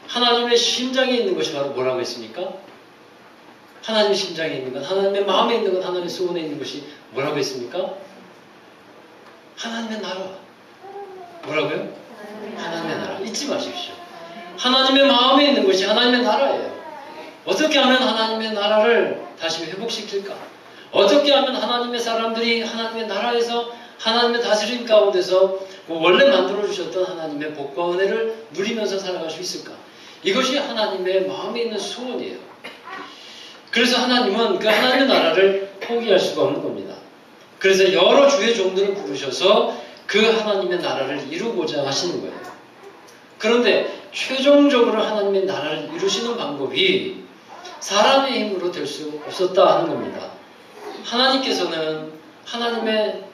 하나님의 심장에 있는 것이 바로 뭐라고 했습니까? 하나님의 심장에 있는 것, 하나님의 마음에 있는 것, 하나님의 소원에 있는 것이 뭐라고 했습니까? 하나님의 나라. 뭐라고요? 하나님의 나라. 잊지 마십시오. 하나님의 마음에 있는 것이 하나님의 나라예요. 어떻게 하면 하나님의 나라를 다시 회복시킬까? 어떻게 하면 하나님의 사람들이 하나님의 나라에서 하나님의 다스림 가운데서 원래 만들어주셨던 하나님의 복과 은혜를 누리면서 살아갈 수 있을까? 이것이 하나님의 마음에 있는 소원이에요. 그래서 하나님은 그 하나님의 나라를 포기할 수가 없는 겁니다. 그래서 여러 주의 종들을 부르셔서 그 하나님의 나라를 이루고자 하시는 거예요. 그런데 최종적으로 하나님의 나라를 이루시는 방법이 사람의 힘으로 될 수 없었다 하는 겁니다. 하나님께서는 하나님의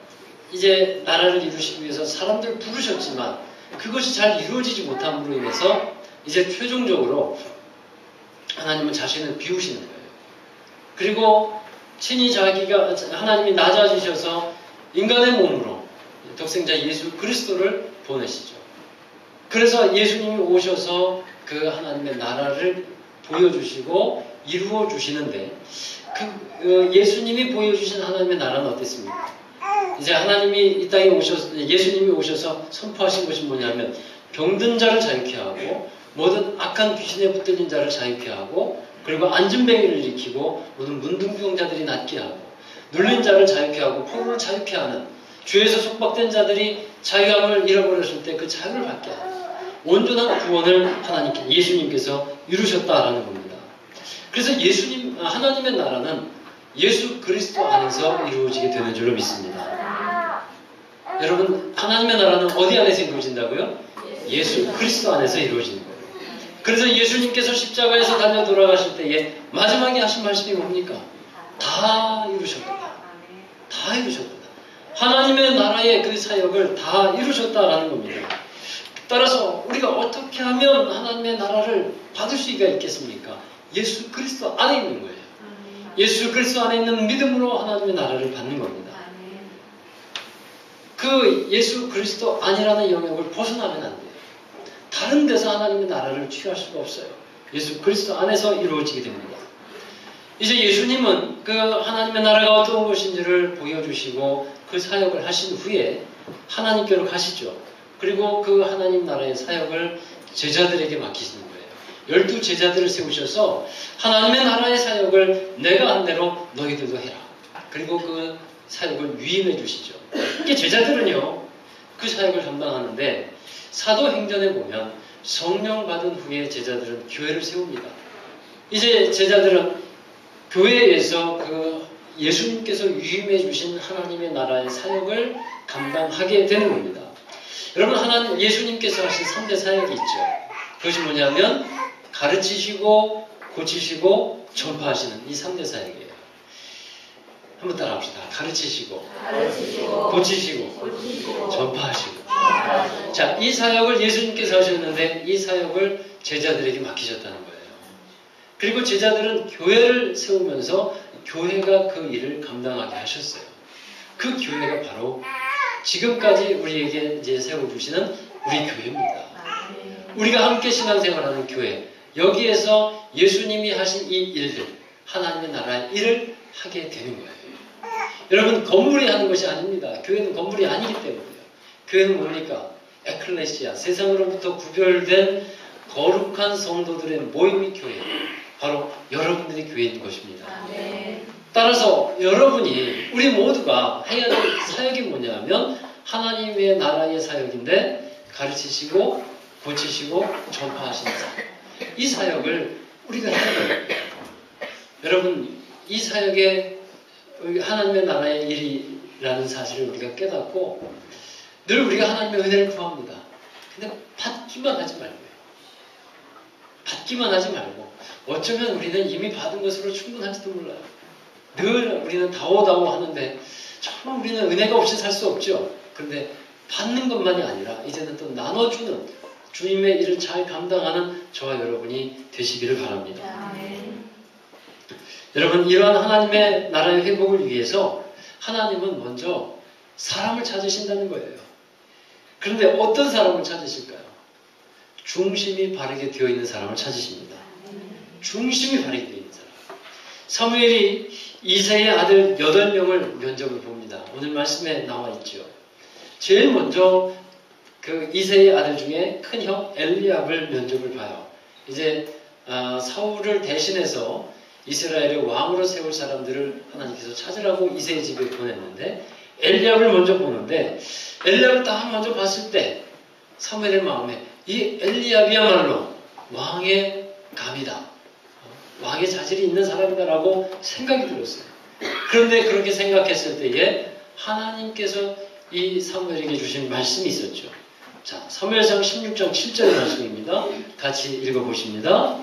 이제 나라를 이루시기 위해서 사람들을 부르셨지만 그것이 잘 이루어지지 못함으로 인해서 이제 최종적으로 하나님은 자신을 비우시는 거예요. 그리고 친히 자기가 하나님이 낮아지셔서 인간의 몸으로 독생자 예수 그리스도를 보내시죠. 그래서 예수님이 오셔서 그 하나님의 나라를 보여주시고 이루어 주시는데 그 예수님이 보여주신 하나님의 나라는 어땠습니까? 이제 하나님이 이 땅에 예수님이 오셔서 선포하신 것이 뭐냐면 병든 자를 자유케 하고 모든 악한 귀신에 붙들린 자를 자유케 하고 그리고 안진뱅이를 일으키고 모든 문둥병자들이 낫게 하고 눌린 자를 자유케 하고 포로를 자유케 하는 죄에서 속박된 자들이 자유함을 잃어버렸을 때 그 자유를 받게 하는 온전한 구원을 예수님께서 이루셨다라는 겁니다. 그래서 하나님의 나라는 예수 그리스도 안에서 이루어지게 되는 줄로 믿습니다. 여러분, 하나님의 나라는 어디 안에서 이루어진다고요? 예수 그리스도 안에서 이루어지는 거예요. 그래서 예수님께서 십자가에서 달려 돌아가실 때에 마지막에 하신 말씀이 뭡니까? 다 이루셨다. 다 이루셨다. 하나님의 나라의 그 사역을 다 이루셨다라는 겁니다. 따라서 우리가 어떻게 하면 하나님의 나라를 받을 수가 있겠습니까? 예수 그리스도 안에 있는 거예요. 예수 그리스도 안에 있는 믿음으로 하나님의 나라를 받는 겁니다. 그 예수 그리스도 안이라는 영역을 벗어나면 안 돼요. 다른 데서 하나님의 나라를 취할 수가 없어요. 예수 그리스도 안에서 이루어지게 됩니다. 이제 예수님은 그 하나님의 나라가 어떤 것인지를 보여주시고 그 사역을 하신 후에 하나님께로 가시죠. 그리고 그 하나님 나라의 사역을 제자들에게 맡기시는 거예요. 12 제자들을 세우셔서 하나님의 나라의 사역을 내가 한 대로 너희들도 해라. 그리고 그 사역을 위임해 주시죠. 이게 제자들은요, 그 사역을 감당하는데 사도행전에 보면 성령 받은 후에 제자들은 교회를 세웁니다. 이제 제자들은 교회에서 그 예수님께서 위임해 주신 하나님의 나라의 사역을 감당하게 되는 겁니다. 여러분, 예수님께서 하신 3대 사역이 있죠. 그것이 뭐냐면 가르치시고 고치시고 전파하시는 이 3대 사역이에요. 한번 따라합시다. 가르치시고 고치시고 전파하시고. 자, 이 사역을 예수님께서 하셨는데 이 사역을 제자들에게 맡기셨다는 거예요. 그리고 제자들은 교회를 세우면서 교회가 그 일을 감당하게 하셨어요. 그 교회가 바로 지금까지 우리에게 이제 세워주시는 우리 교회입니다. 우리가 함께 신앙생활하는 교회, 여기에서 예수님이 하신 이 일들, 하나님의 나라의 일을 하게 되는 거예요. 여러분, 건물이 하는 것이 아닙니다. 교회는 건물이 아니기 때문에요. 교회는 뭡니까? 에클레시아, 세상으로부터 구별된 거룩한 성도들의 모임이 교회예요. 바로 여러분들이 교회인 것입니다. 따라서 여러분이, 우리 모두가 해야 될 사역이 뭐냐면 하나님의 나라의 사역인데 가르치시고 고치시고 전파하시는 사역. 이 사역을 우리가 해야 돼요. 여러분, 이 사역에 하나님의 나라의 일이라는 사실을 우리가 깨닫고 늘 우리가 하나님의 은혜를 구합니다. 근데 받기만 하지 말고요. 받기만 하지 말고 어쩌면 우리는 이미 받은 것으로 충분할지도 몰라요. 늘 우리는 다오다오 하는데 정말 우리는 은혜가 없이 살 수 없죠. 그런데 받는 것만이 아니라 이제는 또 나눠주는 주님의 일을 잘 감당하는 저와 여러분이 되시기를 바랍니다. 여러분, 이러한 하나님의 나라의 회복을 위해서 하나님은 먼저 사람을 찾으신다는 거예요. 그런데 어떤 사람을 찾으실까요? 중심이 바르게 되어 있는 사람을 찾으십니다. 중심이 바르게 되어 있는 사람. 사무엘이 이새의 아들 8명을 면접을 봅니다. 오늘 말씀에 나와 있죠. 제일 먼저 그 이새의 아들 중에 큰 형 엘리압을 면접을 봐요. 이제 사울을 대신해서 이스라엘의 왕으로 세울 사람들을 하나님께서 찾으라고 이새의 집에 보냈는데 엘리압을 먼저 보는데 엘리압을 딱 먼저 봤을 때 사무엘의 마음에 이 엘리압이야말로 왕의 감이다. 왕의 자질이 있는 사람이다라고 생각이 들었어요. 그런데 그렇게 생각했을 때에 하나님께서 이 사무엘에게 주신 말씀이 있었죠. 자, 사무엘상 16장 7절의 말씀입니다. 같이 읽어보십니다.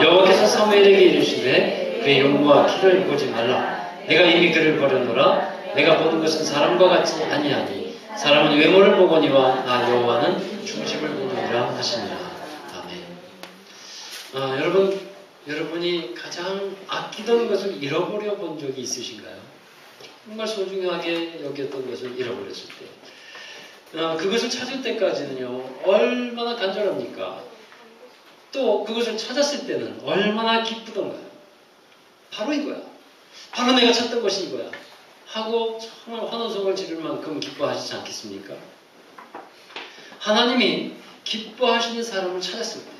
여호와께서 사무엘에게 이르시되 그의 용모와 키를 보지 말라. 내가 이미 그를 버렸노라. 내가 보는 것은 사람과 같지 아니하니 사람은 외모를 보거니와 나 여호와는 중심을 보느니라 하시니라. 아멘. 여러분이 가장 아끼던 것을 잃어버려 본 적이 있으신가요? 정말 소중하게 여겼던 것을 잃어버렸을 때 그것을 찾을 때까지는요 얼마나 간절합니까? 또 그것을 찾았을 때는 얼마나 기쁘던가요? 바로 이거야. 바로 내가 찾던 것이 이거야. 하고 정말 환호성을 지를 만큼 기뻐하시지 않겠습니까? 하나님이 기뻐하시는 사람을 찾았을 때,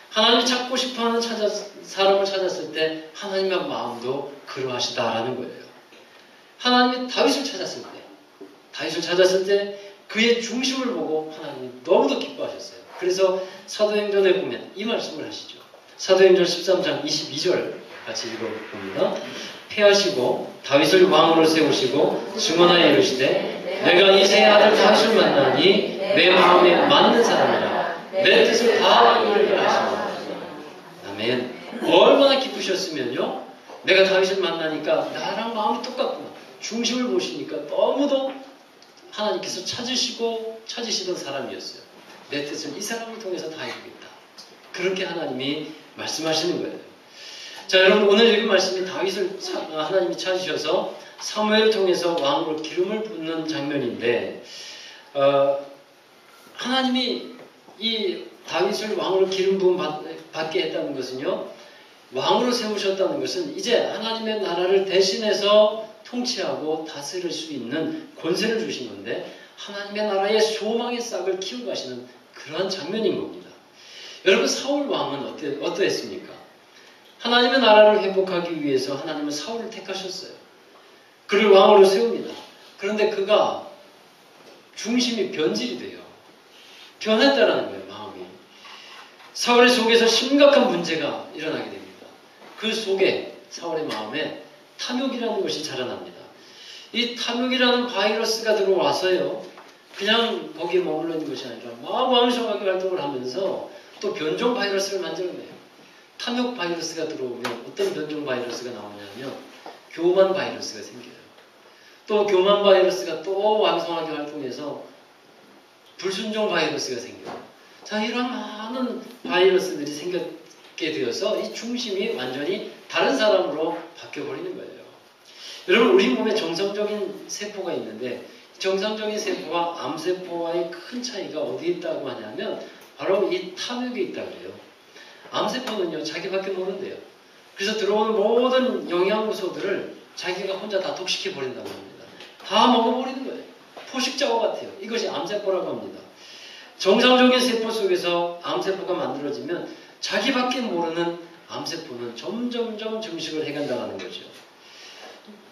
하나님이 찾고 싶어하는 사람을 찾았을 때 하나님의 마음도 그러하시다라는 거예요. 하나님이 다윗을 찾았을 때 그의 중심을 보고 하나님이 너무도 기뻐하셨어요. 그래서 사도행전에 보면 이 말씀을 하시죠. 사도행전 13장 22절 같이 읽어봅니다. 패하시고 다윗을 왕으로 세우시고 증언하여 이르시되 내가 이새의 아들 다윗을 만나니 내 마음에 맞는 사람이라 내 뜻을 다 이루게 하시노라. 아멘. 얼마나 기쁘셨으면요 내가 다윗을 만나니까 나랑 마음이 똑같구나. 중심을 보시니까 너무도 하나님께서 찾으시던 사람이었어요. 내 뜻을 이 사람을 통해서 다 이루겠다. 그렇게 하나님이 말씀하시는 거예요. 자, 여러분 오늘 읽은 말씀이 다윗을 하나님이 찾으셔서 사무엘을 통해서 왕으로 기름을 붓는 장면인데 하나님이 이 다윗을 왕으로 기름 부음 받게 했다는 것은요 왕으로 세우셨다는 것은 이제 하나님의 나라를 대신해서 통치하고 다스릴 수 있는 권세를 주신 건데 하나님의 나라의 소망의 싹을 키워 가시는 그러한 장면인 겁니다. 여러분 사울 왕은 어떠했습니까? 하나님의 나라를 회복하기 위해서 하나님은 사울을 택하셨어요. 그를 왕으로 세웁니다. 그런데 그가 중심이 변질이 돼요. 변했다라는 거예요. 마음이. 사울의 속에서 심각한 문제가 일어나게 됩니다. 그 속에 사울의 마음에 탐욕이라는 것이 자라납니다. 이 탐욕이라는 바이러스가 들어와서요. 그냥 거기에 머물러 있는 것이 아니라 막 왕성하게 활동을 하면서 또 변종 바이러스를 만들어내요. 탐욕 바이러스가 들어오면 어떤 변종 바이러스가 나오냐면 교만 바이러스가 생겨요. 또 교만 바이러스가 또 왕성하게 활동해서 불순종 바이러스가 생겨요. 자, 이런 많은 바이러스들이 생겼게 되어서 이 중심이 완전히 다른 사람으로 바뀌어버리는 거예요. 여러분 우리 몸에 정상적인 세포가 있는데 정상적인 세포와 암세포와의 큰 차이가 어디에 있다고 하냐면 바로 이 탐욕에 있다고 해요. 암세포는요 자기밖에 모른대요. 그래서 들어오는 모든 영양소들을 자기가 혼자 다 독식해 버린다고 합니다. 다 먹어버리는 거예요. 포식자와 같아요. 이것이 암세포라고 합니다. 정상적인 세포 속에서 암세포가 만들어지면 자기밖에 모르는 암세포는 점점점 증식을 해간다는 거죠.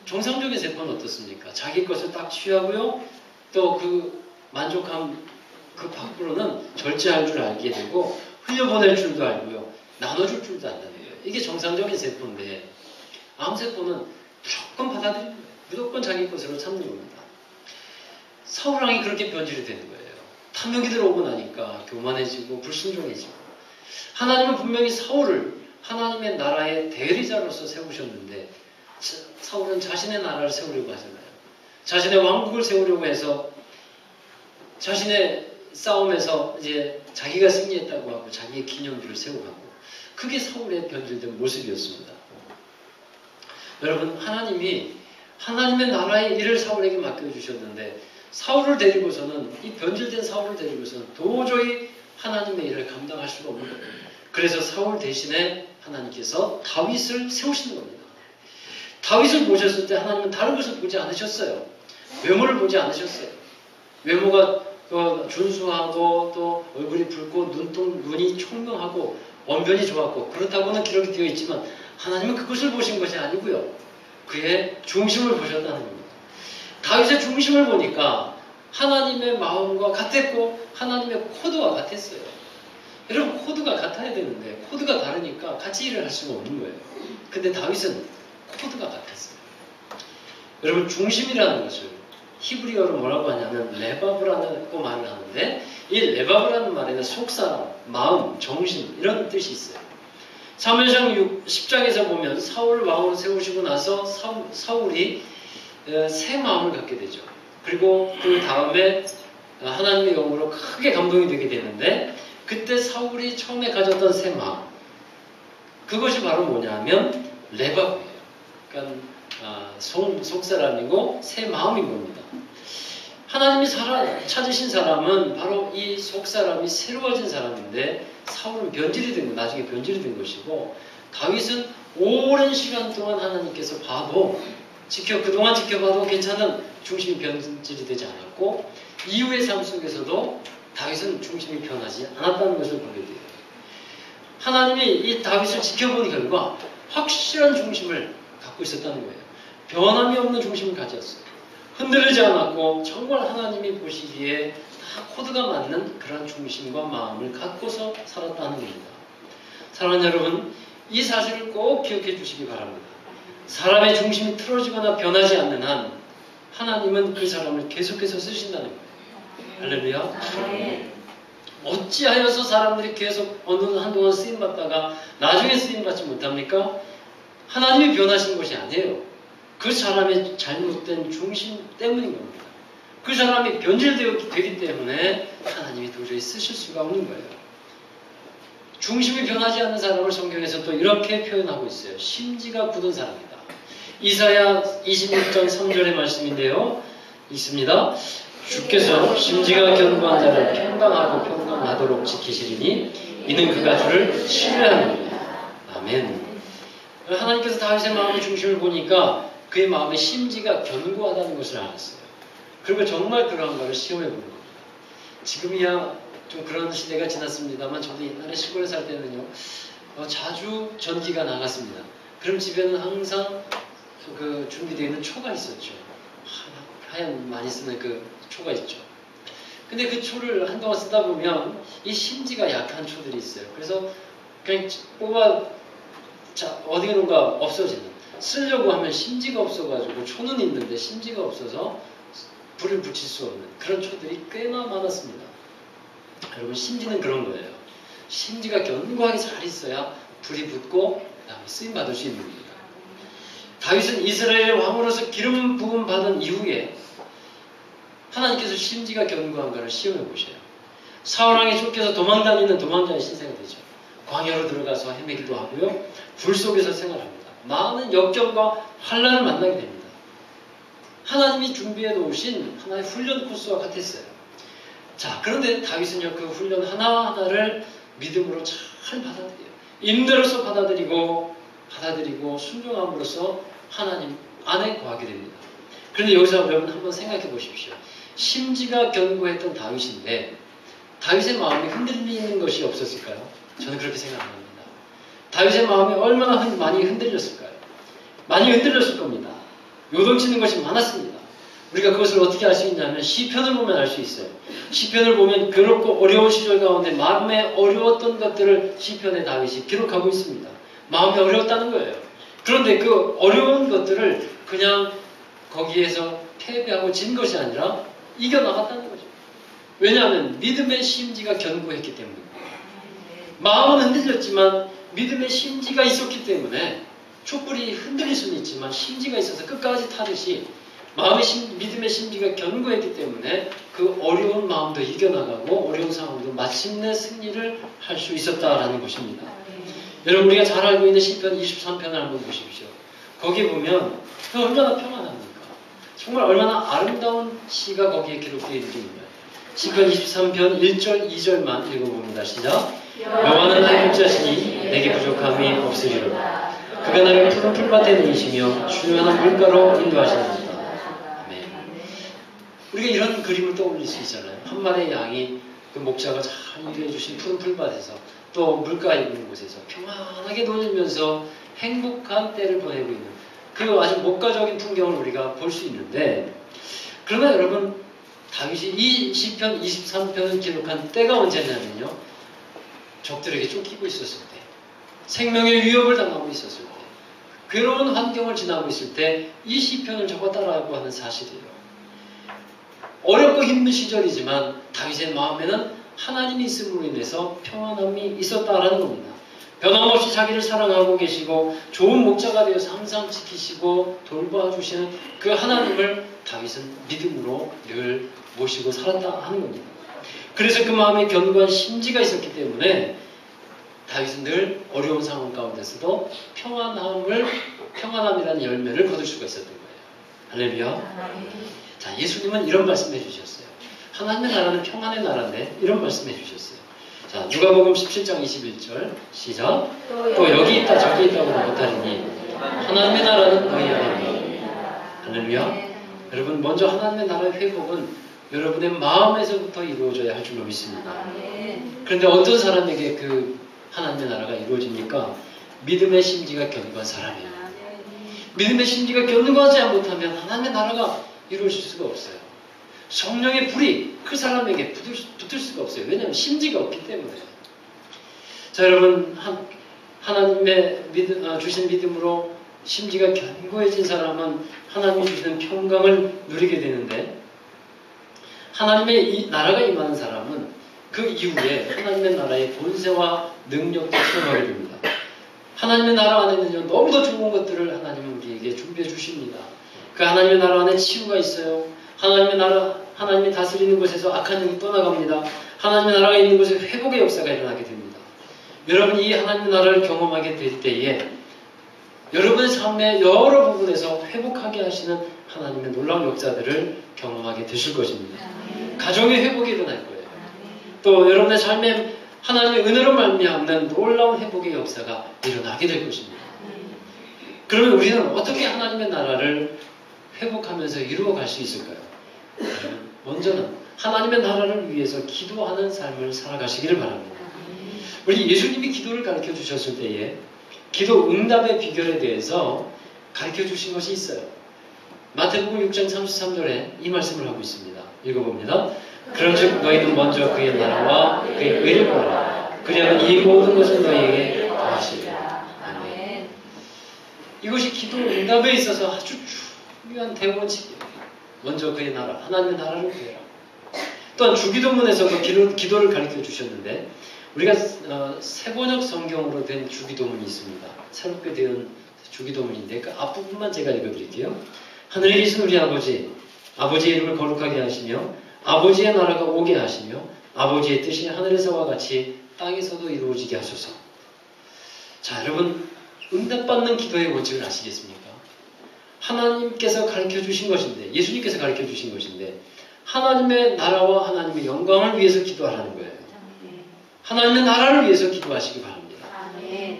정상적인 세포는 어떻습니까? 자기 것을 딱 취하고요. 또 그 만족함 그 밖으로는 절제할 줄 알게 되고 흘려보낼 줄도 알고요. 나눠줄 줄도 안다는 거예요. 이게 정상적인 세포인데 암세포는 무조건 받아들이는 거예요. 무조건 자기 것으로 참는 겁니다. 사울왕이 그렇게 변질이 되는 거예요. 탐욕이 들어오고 나니까 교만해지고 불순종해지고 하나님은 분명히 사울을 하나님의 나라의 대리자로서 세우셨는데 사울은 자신의 나라를 세우려고 하잖아요. 자신의 왕국을 세우려고 해서 자신의 싸움에서 이제 자기가 승리했다고 하고 자기의 기념비를 세우고 하고 그게 사울의 변질된 모습이었습니다. 여러분 하나님이 하나님의 나라의 일을 사울에게 맡겨주셨는데 사울을 데리고서는 이 변질된 사울을 데리고서는 도저히 하나님의 일을 감당할 수가 없는 거예요. 그래서 사울 대신에 하나님께서 다윗을 세우시는 겁니다. 다윗을 보셨을 때 하나님은 다른 것을 보지 않으셨어요. 외모를 보지 않으셨어요. 외모가 준수하고 또 얼굴이 붉고 눈이 총명하고 언변이 좋았고 그렇다고는 기록이 되어 있지만 하나님은 그것을 보신 것이 아니고요. 그의 중심을 보셨다는 겁니다. 다윗의 중심을 보니까 하나님의 마음과 같았고 하나님의 코드와 같았어요. 여러분 코드가 같아야 되는데 코드가 다르니까 같이 일을 할 수가 없는 거예요. 근데 다윗은 코드가 같았어요. 여러분 중심이라는 것을 히브리어로 뭐라고 하냐면 레바브라고 말을 하는데 이 레바브라는 말에는 속사람, 마음, 정신 이런 뜻이 있어요. 사무엘상 10장에서 보면 사울을 왕으로 세우시고 나서 사울이 새 마음을 갖게 되죠. 그리고 그 다음에 하나님의 영으로 크게 감동이 되게 되는데 그때 사울이 처음에 가졌던 새 마음 그것이 바로 뭐냐면 레바브예요. 그러니까 속사람이고 새 마음인 겁니다. 하나님이 찾으신 사람은 바로 이 속사람이 새로워진 사람인데 사울은 변질이 된 거, 나중에 변질이 된 것이고 다윗은 오랜 시간 동안 하나님께서 봐도 그동안 지켜봐도 괜찮은 중심이 변질이 되지 않았고 이후의 삶 속에서도 다윗은 중심이 변하지 않았다는 것을 보게 돼요. 하나님이 이 다윗을 지켜본 결과 확실한 중심을 갖고 있었다는 거예요. 변함이 없는 중심을 가졌어요. 흔들리지 않았고 정말 하나님이 보시기에 다 코드가 맞는 그런 중심과 마음을 갖고서 살았다는 겁니다. 사랑하는 여러분, 이 사실을 꼭 기억해 주시기 바랍니다. 사람의 중심이 틀어지거나 변하지 않는 한 하나님은 그 사람을 계속해서 쓰신다는 거예요. 할렐루야. 어찌하여서 사람들이 계속 한동안 쓰임받다가 나중에 쓰임받지 못합니까? 하나님이 변하신 것이 아니에요. 그 사람의 잘못된 중심 때문인 겁니다. 그 사람이 변질되기 때문에 하나님이 도저히 쓰실 수가 없는 거예요. 중심이 변하지 않는 사람을 성경에서 또 이렇게 표현하고 있어요. 심지가 굳은 사람이다. 이사야 26장 3절의 말씀인데요. 있습니다. 주께서 심지가 견고한 자를 평강하고 평강하도록 지키시리니 이는 그가 주를 신뢰하느니라. 아멘. 하나님께서 다윗의 마음의 중심을 보니까 그의 마음의 심지가 견고하다는 것을 알았어요. 그리고 정말 그러한가를 시험해 보는 겁니다. 지금이야 좀 그런 시대가 지났습니다만 저도 옛날에 시골에 살 때는요 자주 전기가 나갔습니다. 그럼 집에는 항상 그 준비되어 있는 초가 있었죠. 하얀 많이 쓰는 그 초가 있죠. 근데 그 초를 한동안 쓰다 보면 이 심지가 약한 초들이 있어요. 그래서 그냥 어디론가 없어지는. 쓰려고 하면 심지가 없어가지고 초는 있는데 심지가 없어서 불을 붙일 수 없는 그런 초들이 꽤나 많았습니다. 여러분 심지는 그런 거예요. 심지가 견고하게 잘 있어야 불이 붙고 그다음에 쓰임 받을 수 있는 겁니다. 다윗은 이스라엘 왕으로서 기름 부음 받은 이후에 하나님께서 심지가 견고한가를 시험해 보셔요. 사울왕에 쫓겨서 도망다니는 도망자의 신세가 되죠. 광야로 들어가서 헤매기도 하고요. 불 속에서 생활합니다. 많은 역경과 환난을 만나게 됩니다. 하나님이 준비해 놓으신 하나의 훈련 코스와 같았어요. 자, 그런데 다윗은요, 그 훈련 하나하나를 믿음으로 잘 받아들여요. 임대로서 받아들이고 순종함으로써 하나님 안에 거하게 됩니다. 그런데 여기서 여러분 한번 생각해 보십시오. 심지가 견고했던 다윗인데 다윗의 마음이 흔들리는 것이 없었을까요? 저는 그렇게 생각합니다. 다윗의 마음이 얼마나 많이 흔들렸을까요? 많이 흔들렸을 겁니다. 요동치는 것이 많았습니다. 우리가 그것을 어떻게 알 수 있냐면 시편을 보면 알 수 있어요. 시편을 보면 괴롭고 어려운 시절 가운데 마음에 어려웠던 것들을 시편의 다윗이 기록하고 있습니다. 마음이 어려웠다는 거예요. 그런데 그 어려운 것들을 그냥 거기에서 패배하고 진 것이 아니라 이겨나갔다는 거죠. 왜냐하면 믿음의 심지가 견고했기 때문입니다. 마음은 흔들렸지만 믿음의 심지가 있었기 때문에 촛불이 흔들릴 수는 있지만 심지가 있어서 끝까지 타듯이 믿음의 심지가 견고했기 때문에 그 어려운 마음도 이겨나가고 어려운 상황도 마침내 승리를 할 수 있었다라는 것입니다. 여러분 우리가 잘 알고 있는 시편 23편을 한번 보십시오. 거기 보면 얼마나 평안합니까? 정말 얼마나 아름다운 시가 거기에 기록되어 있는지 몰라요. 시편 23편 1절 2절만 읽어봅니다. 시작. 여호와는 나의 목자시니 내게 부족함이 없으리로다. 그가 나를 푸른 풀밭에 누이시며 주요한 물가로 인도하시나이다. 아멘. 우리가 이런 그림을 떠올릴 수 있잖아요. 한 마리의 양이 그 목자가 잘 인도해 주신 푸른 풀밭에서 또 물가에 있는 곳에서 평안하게 놀면서 행복한 때를 보내고 있는 그 아주 목가적인 풍경을 우리가 볼 수 있는데, 그러나 여러분, 다윗이 이 시편 23편을 기록한 때가 언제냐면요, 적들에게 쫓기고 있었을 때, 생명의 위협을 당하고 있었을 때, 괴로운 환경을 지나고 있을 때 이 시편을 적었다라고 하는 사실이에요. 어렵고 힘든 시절이지만 다윗의 마음에는 하나님이 있음으로 인해서 평안함이 있었다라는 겁니다. 변함없이 자기를 사랑하고 계시고 좋은 목자가 되어서 항상 지키시고 돌봐주시는 그 하나님을 다윗은 믿음으로 늘 모시고 살았다 하는 겁니다. 그래서 그 마음에 견고한 심지가 있었기 때문에 다윗은 늘 어려운 상황 가운데서도 평안함이라는 열매를 거둘 수가 있었던 거예요. 할렐루야. 자, 예수님은 이런 말씀해 주셨어요. 하나님의 나라는 평안의 나라인데 이런 말씀해 주셨어요. 자, 누가복음 17장 21절 시작. 또 여기 있다 저기 있다고는 못하리니 하나님의 나라는 너희 안에 있다. 할렐루야. 여러분, 먼저 하나님의 나라의 회복은 여러분의 마음에서부터 이루어져야 할 줄로 믿습니다. 그런데 어떤 사람에게 그 하나님의 나라가 이루어집니까? 믿음의 심지가 견고한 사람이에요. 믿음의 심지가 견고하지 못하면 하나님의 나라가 이루어질 수가 없어요. 성령의 불이 그 사람에게 붙을 수가 없어요. 왜냐하면 심지가 없기 때문에. 자, 여러분, 하나님의 주신 믿음으로 심지가 견고해진 사람은 하나님이 주시는 평강을 누리게 되는데, 하나님의 이 나라가 임하는 사람은 그 이후에 하나님의 나라의 본세와 능력도 체험하게 됩니다. 하나님의 나라 안에는 너무도 좋은 것들을 하나님은 우리에게 준비해 주십니다. 그 하나님의 나라 안에 치유가 있어요. 하나님이 다스리는 곳에서 악한 영이 떠나갑니다. 하나님의 나라가 있는 곳에 회복의 역사가 일어나게 됩니다. 여러분이 이 하나님의 나라를 경험하게 될 때에 여러분의 삶의 여러 부분에서 회복하게 하시는 하나님의 놀라운 역사들을 경험하게 되실 것입니다. 가정의 회복이 일어날 거예요. 또 여러분의 삶에 하나님의 은혜로 말미암는 놀라운 회복의 역사가 일어나게 될 것입니다. 그러면 우리는 어떻게 하나님의 나라를 회복하면서 이루어갈 수 있을까요? 먼저는 하나님의 나라를 위해서 기도하는 삶을 살아가시기를 바랍니다. 우리 예수님이 기도를 가르쳐 주셨을 때에 기도 응답의 비결에 대해서 가르쳐 주신 것이 있어요. 마태복음 6장 33절에 이 말씀을 하고 있습니다. 읽어봅니다. 그런즉 너희는 먼저 그의 나라와 그의 의를 구하라. 그리하면 이 모든 것을 너희에게 더하시리라. 아멘. 이것이 기도 응답에 있어서 아주 중요한 대원칙이에요. 먼저 그의 나라, 하나님의 나라를 구해라. 또한 주기도문에서도 기도를 가르쳐 주셨는데, 우리가 세번역 성경으로 된 주기도문이 있습니다. 새롭게 된 주기도문인데 그 앞부분만 제가 읽어드릴게요. 하늘에 계신 우리 아버지, 아버지의 이름을 거룩하게 하시며 아버지의 나라가 오게 하시며 아버지의 뜻이 하늘에서와 같이 땅에서도 이루어지게 하소서. 자, 여러분, 응답받는 기도의 원칙을 아시겠습니까? 하나님께서 가르쳐 주신 것인데, 예수님께서 가르쳐 주신 것인데, 하나님의 나라와 하나님의 영광을 위해서 기도하라는 거예요. 하나님의 나라를 위해서 기도하시기 바랍니다.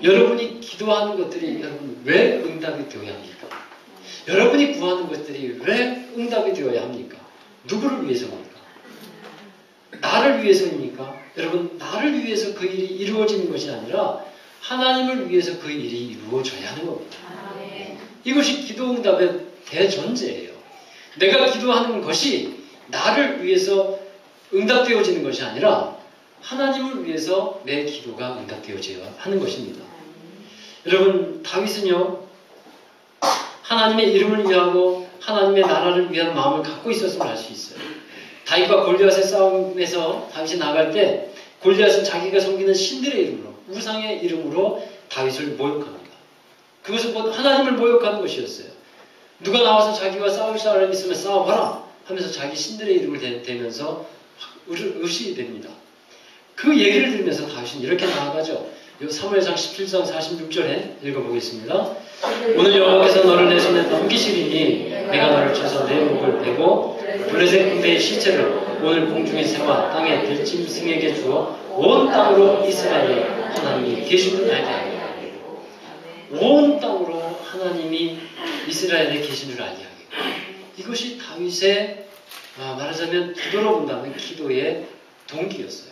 여러분이 기도하는 것들이 여러분 왜 응답이 되어야 합니까? 여러분이 구하는 것들이 왜 응답이 되어야 합니까? 누구를 위해서입니까? 나를 위해서입니까? 여러분, 나를 위해서 그 일이 이루어지는 것이 아니라 하나님을 위해서 그 일이 이루어져야 하는 겁니다. 이것이 기도 응답의 대전제예요. 내가 기도하는 것이 나를 위해서 응답되어지는 것이 아니라 하나님을 위해서 내 기도가 응답되어져야 하는 것입니다. 여러분, 다윗은요, 하나님의 이름을 위하고 하나님의 나라를 위한 마음을 갖고 있었음을 알 수 있어요. 다윗과 골리앗의 싸움에서 다윗이 나갈 때 골리앗은 자기가 섬기는 신들의 이름으로, 우상의 이름으로 다윗을 모욕합니다. 그것은 곧 하나님을 모욕하는 것이었어요. 누가 나와서 자기와 싸울 사람이 있으면 싸워봐라 하면서 자기 신들의 이름을 대면서 의식이 됩니다. 그 얘기를 들으면서 다윗은 이렇게 나아가죠. 사무엘상 17장 46절에 읽어보겠습니다. 오늘 여호와께서 너를 내 손에 넘기시리니 내가 너를 쳐서 내 목을 베고 블레셋 군대의 시체를 오늘 공중에 세워 땅에 들짐승에게 주어 온 땅으로 이스라엘의 하나님이 계신 줄 알게 하리라. 온 땅으로 하나님이 이스라엘에 계신 줄 알게 하겠고, 이것이 다윗의 말하자면 기도로 본다면 기도의 동기였어요.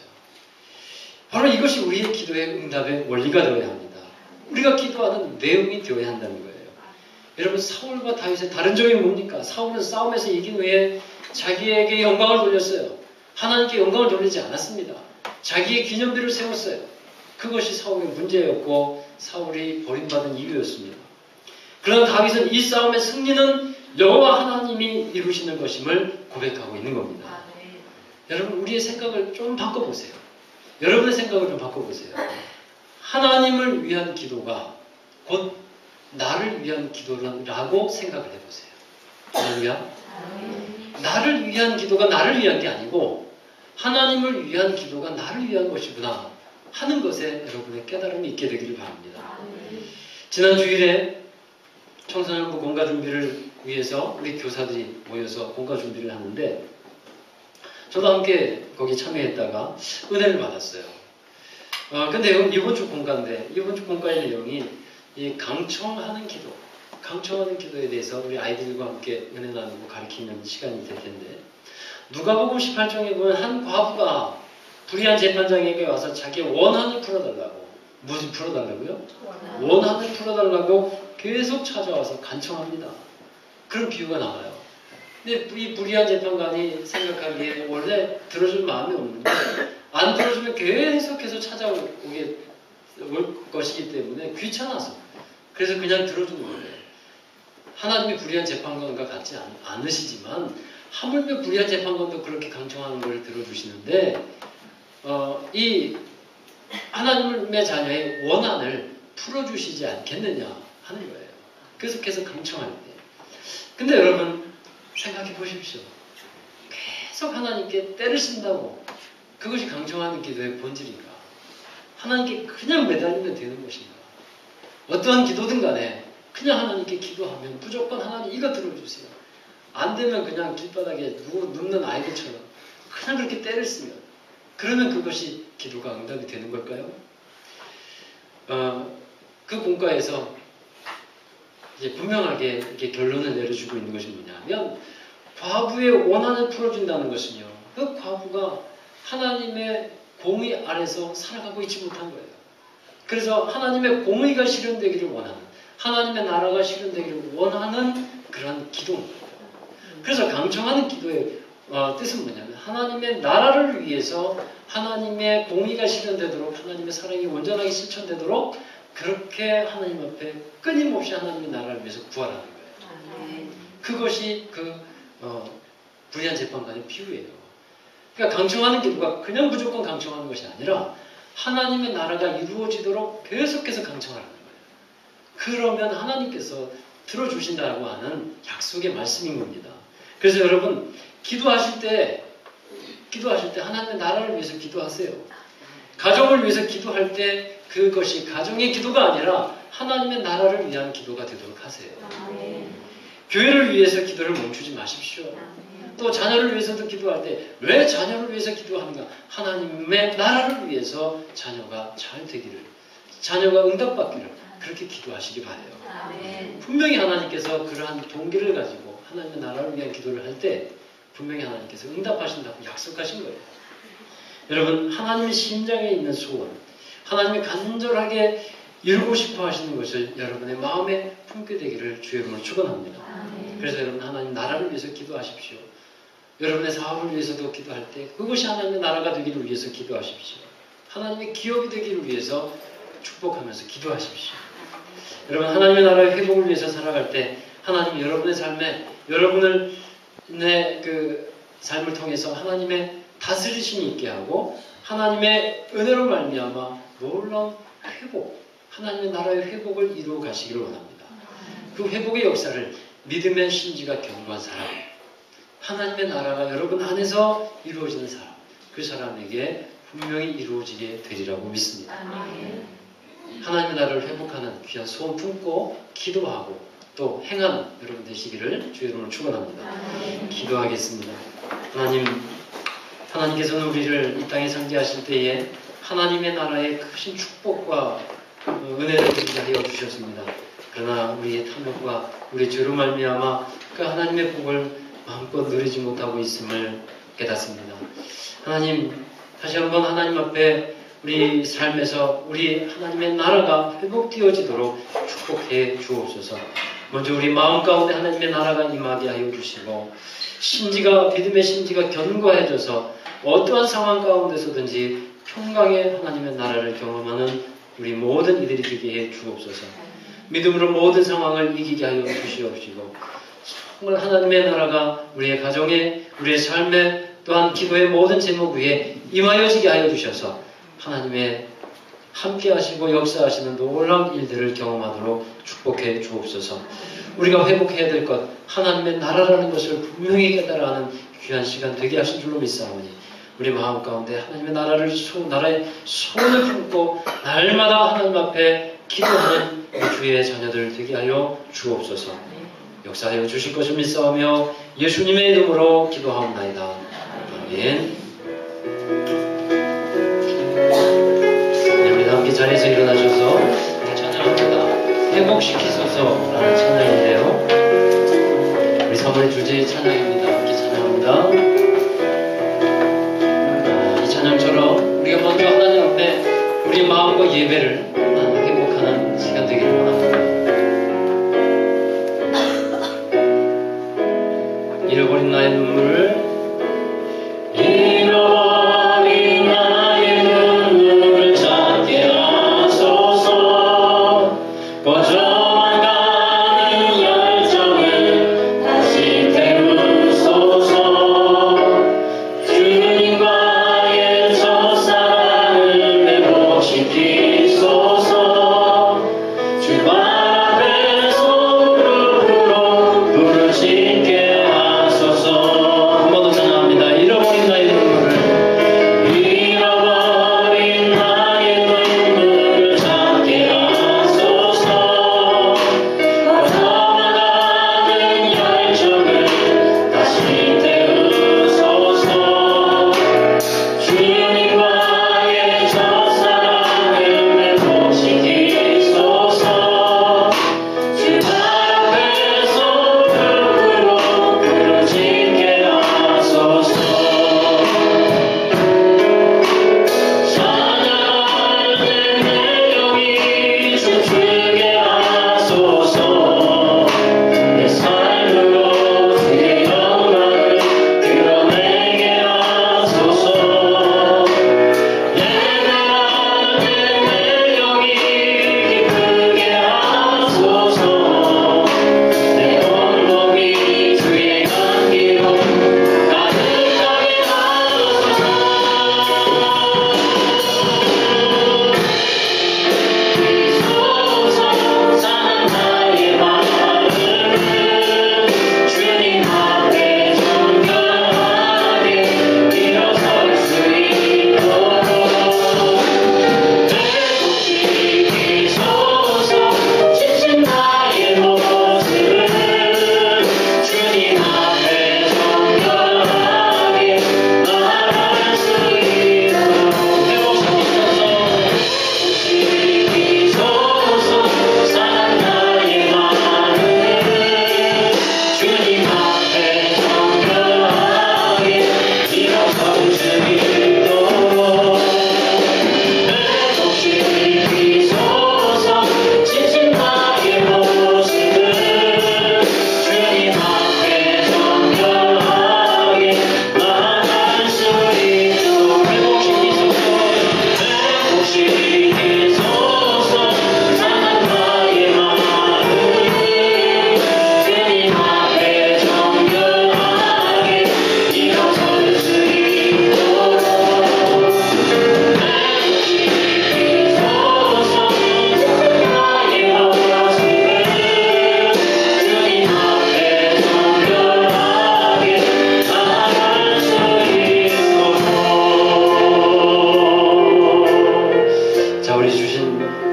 바로 이것이 우리의 기도의 응답의 원리가 되어야 합니다. 우리가 기도하는 내용이 되어야 한다는 거예요. 여러분, 사울과 다윗의 다른 점이 뭡니까? 사울은 싸움에서 이긴 후에 자기에게 영광을 돌렸어요. 하나님께 영광을 돌리지 않았습니다. 자기의 기념비를 세웠어요. 그것이 사울의 문제였고 사울이 버림받은 이유였습니다. 그러나 다윗은 이 싸움의 승리는 여호와 하나님이 이루시는 것임을 고백하고 있는 겁니다. 여러분, 우리의 생각을 좀 바꿔보세요. 여러분의 생각을 좀 바꿔보세요. 하나님을 위한 기도가 곧 나를 위한 기도라고 생각을 해보세요. 할렐루야. 나를 위한 기도가 나를 위한 게 아니고 하나님을 위한 기도가 나를 위한 것이구나 하는 것에 여러분의 깨달음이 있게 되기를 바랍니다. 지난 주일에 청소년부 공과 준비를 위해서 우리 교사들이 모여서 공과 준비를 하는데 저도 함께 거기 참여했다가 은혜를 받았어요. 근데 이번 주 공과인데 이번 주 공과의 내용이 이 강청하는 기도에 대해서 우리 아이들과 함께 은혜 나누고 가르치는 시간이 될 텐데, 누가복음 18장에 보면 한 과부가 불의한 재판장에게 와서 자기의 원한을 풀어달라고, 무슨 풀어달라고요? 원한을 풀어달라고 계속 찾아와서 간청합니다. 그런 비유가 나와요. 근데 이 불의한 재판관이 생각하기에 원래 들어줄 마음이 없는데 안 들어주면 계속해서 찾아오게 올 것이기 때문에 귀찮아서 그래서 그냥 들어주는 거예요. 하나님이 불의한 재판관과 같지 않으시지만 하물며 불의한 재판관도 그렇게 강청하는 걸 들어주시는데 이 하나님의 자녀의 원한을 풀어주시지 않겠느냐 하는 거예요. 계속해서 강청할 때. 근데 여러분 생각해 보십시오. 계속 하나님께 때를 쓴다고 그것이 강청하는 기도의 본질인가? 하나님께 그냥 매달리면 되는 것인가? 어떠한 기도든 간에 그냥 하나님께 기도하면 무조건 하나님 이거 들어주세요. 안 되면 그냥 길바닥에 눕는 아이들처럼 그냥 그렇게 때를 쓰면 그러면 그것이 기도가 응답이 되는 걸까요? 그 공과에서 이제 분명하게 이렇게 결론을 내려주고 있는 것이 뭐냐면 과부의 원한을 풀어준다는 것은요. 그 과부가 하나님의 공의 아래서 살아가고 있지 못한 거예요. 그래서 하나님의 공의가 실현되기를 원하는, 하나님의 나라가 실현되기를 원하는 그런 기도인 거예요. 그래서 강청하는 기도의 뜻은 뭐냐면 하나님의 나라를 위해서 하나님의 공의가 실현되도록 하나님의 사랑이 온전하게 실천되도록 그렇게 하나님 앞에 끊임없이 하나님의 나라를 위해서 구하라는 거예요. 그것이 불의한 재판관의 비유예요. 그러니까 강청하는 기도가 그냥 무조건 강청하는 것이 아니라 하나님의 나라가 이루어지도록 계속해서 강청하라는 거예요. 그러면 하나님께서 들어주신다고 하는 약속의 말씀인 겁니다. 그래서 여러분 기도하실 때 하나님의 나라를 위해서 기도하세요. 가정을 위해서 기도할 때 그것이 가정의 기도가 아니라 하나님의 나라를 위한 기도가 되도록 하세요. 교회를 위해서 기도를 멈추지 마십시오. 또 자녀를 위해서도 기도할 때 왜 자녀를 위해서 기도하는가? 하나님의 나라를 위해서 자녀가 잘 되기를, 자녀가 응답받기를 그렇게 기도하시기 바라요. 분명히 하나님께서 그러한 동기를 가지고 하나님의 나라를 위한 기도를 할 때 분명히 하나님께서 응답하신다고 약속하신 거예요. 여러분, 하나님의 심장에 있는 소원, 하나님이 간절하게 이루고 싶어 하시는 것을 여러분의 마음에 품게 되기를 주의 이름으로 축원합니다. 그래서 여러분 하나님 나라를 위해서 기도하십시오. 여러분의 사업을 위해서도 기도할 때 그것이 하나님의 나라가 되기를 위해서 기도하십시오. 하나님의 기업이 되기를 위해서 축복하면서 기도하십시오. 여러분 하나님의 나라의 회복을 위해서 살아갈 때 하나님이 여러분의 삶에 여러분을 그 삶을 통해서 하나님의 다스리심이 있게 하고 하나님의 은혜로 말미암아 놀라운 회복, 하나님의 나라의 회복을 이루어 가시기를 원합니다. 그 회복의 역사를 믿음의 심지가 견고한 사람, 하나님의 나라가 여러분 안에서 이루어지는 사람, 그 사람에게 분명히 이루어지게 되리라고 믿습니다. 하나님의 나라를 회복하는 귀한 소원 품고 기도하고 또 행하는 여러분 되시기를 주의 이름으로 축원합니다. 기도하겠습니다. 하나님께서는 우리를 이 땅에 상대하실 때에 하나님의 나라의 크신 축복과 은혜를 누리게 하여 주셨습니다. 그러나 우리의 탐욕과 우리의 죄로 말미암아 그 하나님의 복을 마음껏 누리지 못하고 있음을 깨닫습니다. 하나님, 다시 한번 하나님 앞에 우리 삶에서 우리 하나님의 나라가 회복되어지도록 축복해 주옵소서. 먼저 우리 마음 가운데 하나님의 나라가 임하게 하여 주시고 믿음의 심지가 견고해져서 어떠한 상황 가운데서든지 평강의 하나님의 나라를 경험하는 우리 모든 이들이 되게 해 주옵소서. 믿음으로 모든 상황을 이기게 하여 주시옵시고 정말 하나님의 나라가 우리의 가정에 우리의 삶에 또한 기도의 모든 제목 위에 임하여지게 하여 주셔서 하나님의 함께 하시고 역사하시는 놀라운 일들을 경험하도록 축복해 주옵소서. 우리가 회복해야 될 것 하나님의 나라라는 것을 분명히 깨달아 하는 귀한 시간 되게 하신 줄로 믿사오니 우리 마음 가운데 하나님의 나라의 소원을 품고 날마다 하나님 앞에 기도하는 주의 자녀들 되게 하여 주옵소서. 역사하여 주실 것을 믿사오며 예수님의 이름으로 기도하옵나이다. 아멘. 네, 우리 함께 자리에서 일어나셔서 찬양합니다. 회복시키소서라는 찬양인데요. 우리 3월의 주제의 찬양입니다. 함께 찬양합니다. 이 찬양처럼 우리가 먼저 하나님 앞에 우리 마음과 예배를 회복하는 시간 되기를 원합니다. 잃어버린 나의 눈물을 찾게 하소서. 꺼져만 가는 열정을 다시 태우소서. 주님과의 첫사랑을 회복시키소서. 주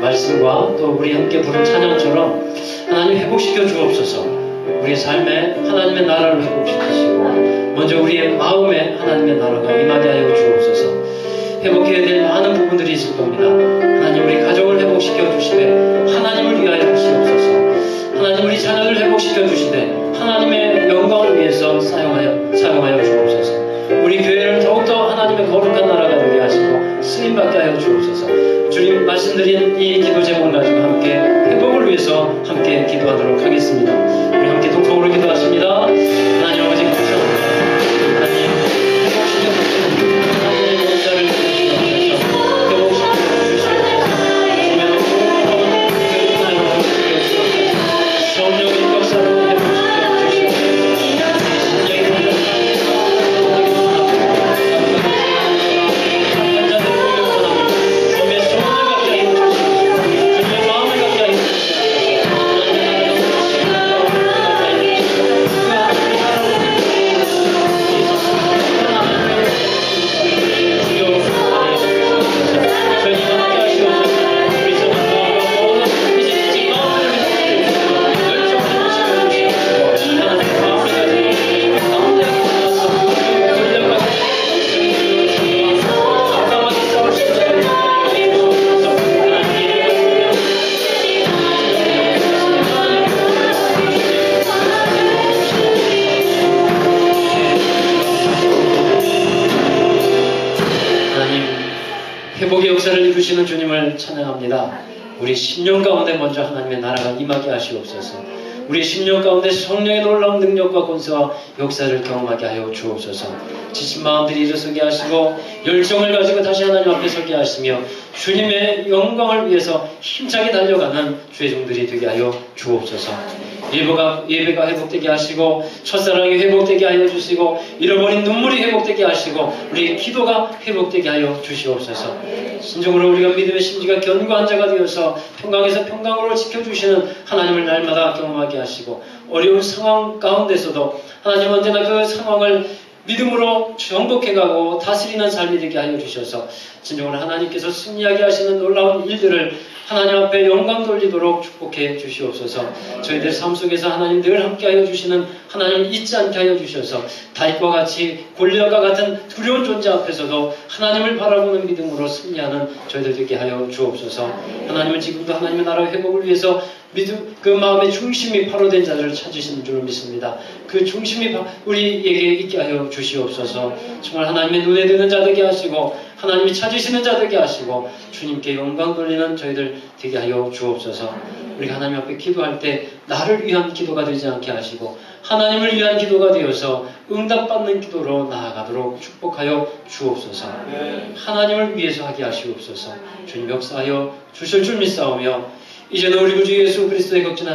말씀과 또 우리 함께 부른 찬양처럼 하나님 회복시켜 주옵소서. 우리의 삶에 하나님의 나라를 회복시키시고 먼저 우리의 마음에 하나님의 나라가 임하게 하여 주옵소서. 회복해야 될 많은 부분들이 있을 겁니다. 하나님 우리 가정을 회복시켜 주시되 하나님을 위하여 하시옵소서. 하나님 우리 자녀를 회복시켜 주시되 하나님의 영광을 위해서 사용하여 주옵소서. 우리 교회를 더욱더 하나님의 거룩한 나라가 되게 하시고 쓰임받게 하여 주옵소서. 주님 말씀드린 이 기도 제목을 가지고 함께 회복을 위해서 함께 기도하도록 하겠습니다. 우리 함께 동성으로 기도하십니다. 하나님 아버지 감사합니다. 하나님 회복시켜 주시는 하나님의 역사를 주시옵소서. 회복시켜 주시옵소서. 성령의 역사를 회복시켜 주시옵소서. 회복의 역사를 이루시는 주님을 찬양합니다. 우리 심령 가운데 먼저 하나님의 나라가 임하게 하시옵소서. 우리 심령 가운데 성령의 놀라운 능력과 권세와 역사를 경험하게 하여 주옵소서. 지친 마음들이 일어서게 하시고 열정을 가지고 다시 하나님 앞에 서게 하시며 주님의 영광을 위해서 힘차게 달려가는 주의 종들이 되게 하여 주옵소서. 예배가 회복되게 하시고 첫사랑이 회복되게 하여 주시고 잃어버린 눈물이 회복되게 하시고 우리 기도가 회복되게 하여 주시옵소서. 진정으로 우리가 믿음의 심지가 견고한 자가 되어서 평강에서 평강으로 지켜주시는 하나님을 날마다 경험하게 하시고 어려운 상황 가운데서도 하나님 언제나 그 상황을 믿음으로 정복해가고 다스리는 삶이 되게 하여 주셔서 진정으로 하나님께서 승리하게 하시는 놀라운 일들을 하나님 앞에 영광 돌리도록 축복해 주시옵소서. 저희들 삶 속에서 하나님 늘 함께하여 주시는 하나님을 잊지 않게 하여 주셔서 다윗과 같이 골리앗과 같은 두려운 존재 앞에서도 하나님을 바라보는 믿음으로 승리하는 저희들 되게 하여 주옵소서. 하나님은 지금도 하나님의 나라 회복을 위해서 믿음, 그 마음의 중심이 파로된 자들을 찾으시는 줄 믿습니다. 그 중심이 우리에게 있게 하여 주시옵소서. 정말 하나님의 눈에 드는 자 되게 하시고 하나님이 찾으시는 자 되게 하시고 주님께 영광 돌리는 저희들 되게 하여 주옵소서. 우리가 하나님 앞에 기도할 때 나를 위한 기도가 되지 않게 하시고 하나님을 위한 기도가 되어서 응답받는 기도로 나아가도록 축복하여 주옵소서. 하나님을 위해서 하게 하시옵소서. 주님 역사하여 주실 줄 믿사오며 이제는 우리 구주 예수 그리스도의 극진한